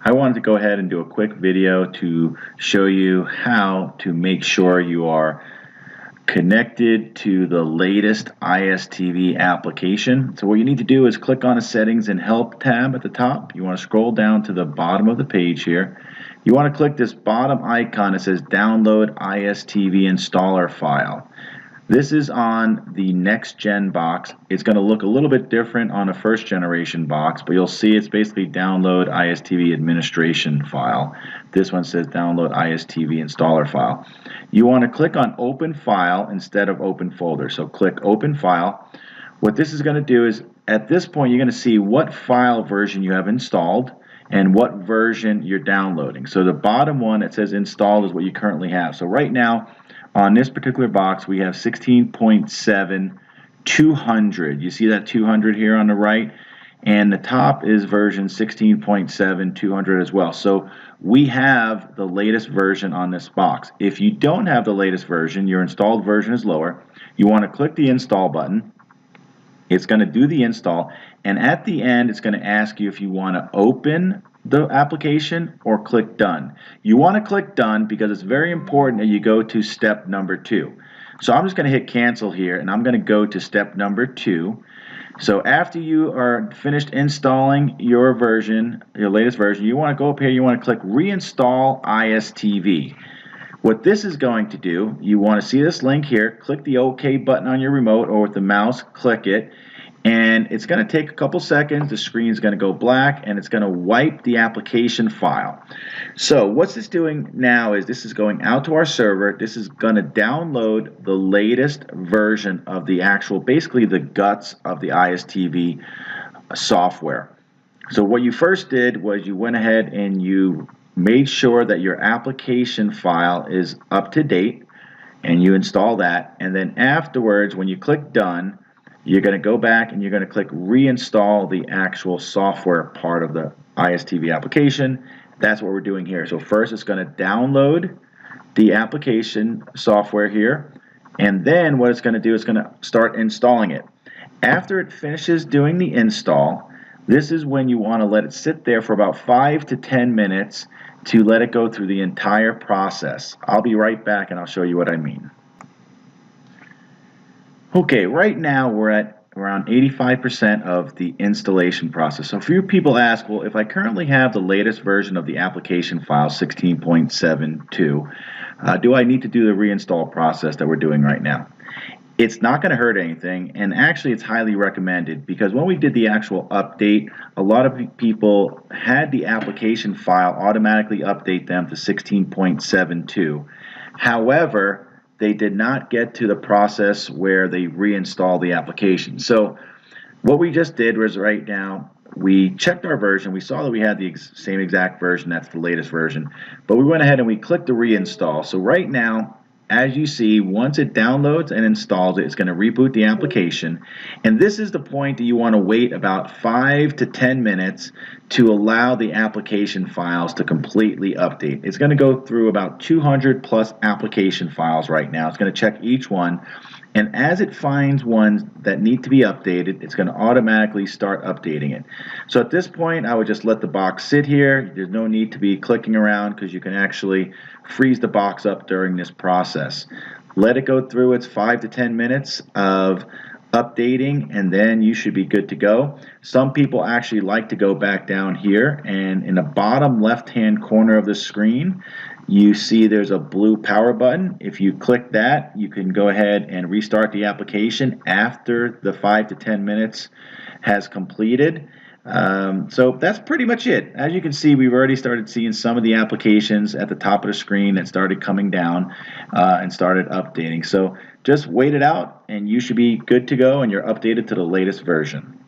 I wanted to go ahead and do a quick video to show you how to make sure you are connected to the latest ISTV application. So what you need to do is click on the Settings and Help tab at the top. You want to scroll down to the bottom of the page here. You want to click this bottom icon that says Download ISTV Installer File. This is on the next gen box. It's going to look a little bit different on a first generation box, but you'll see it's basically download ISTV administration file. This one says download ISTV installer file. You want to click on open file instead of open folder. So click open file. What this is going to do is at this point you're going to see what file version you have installed and what version you're downloading. So the bottom one that says installed is what you currently have. So right now on this particular box, we have 16.7 200. You see that 200 here on the right? And the top is version 16.7 200 as well. So we have the latest version on this box. If you don't have the latest version, your installed version is lower, you want to click the install button. It's going to do the install, and at the end it's going to ask you if you want to open the application or click done. You want to click done because it's very important that you go to step number 2. So I'm just going to hit cancel here, and I'm going to go to step number 2. So after you are finished installing your version, your latest version, you want to go up here, you want to click Reinstall ISTV. What this is going to do, you want to see this link here, click the OK button on your remote or with the mouse, click it, and it's going to take a couple seconds. The screen is going to go black and it's going to wipe the application file. So what's this doing now is this is going out to our server. This is going to download the latest version of the actual, basically the guts of the ISTV software. So what you first did was you went ahead and you made sure that your application file is up to date, and you install that, and then afterwards when you click done, you're going to go back and you're going to click reinstall the actual software part of the ISTV application. That's what we're doing here. So first it's going to download the application software here, and then what it's going to do is going to start installing it. After it finishes doing the install, this is when you want to let it sit there for about 5 to 10 minutes to let it go through the entire process. I'll be right back and I'll show you what I mean. Okay, right now we're at around 85% of the installation process. So a few people ask, well, if I currently have the latest version of the application file, 16.72, do I need to do the reinstall process that we're doing right now? It's not going to hurt anything, and actually it's highly recommended, because when we did the actual update, a lot of people had the application file automatically update them to 16.72. However, they did not get to the process where they reinstall the application. So what we just did was right now we checked our version. We saw that we had the same exact version, that's the latest version, but we went ahead and we clicked the reinstall. So right now, as you see, once it downloads and installs it, it's going to reboot the application. And this is the point that you want to wait about 5 to 10 minutes to allow the application files to completely update. It's going to go through about 200 plus application files right now. It's going to check each one. And as it finds ones that need to be updated, it's going to automatically start updating it. So at this point, I would just let the box sit here. There's no need to be clicking around because you can actually freeze the box up during this process. Let it go through its 5 to 10 minutes of updating, and then you should be good to go. Some people actually like to go back down here, and in the bottom left-hand corner of the screen, you see there's a blue power button. If you click that, you can go ahead and restart the application after the 5 to 10 minutes has completed. So that's pretty much it. As you can see, we've already started seeing some of the applications at the top of the screen that started coming down and started updating. So just wait it out and you should be good to go, and you're updated to the latest version.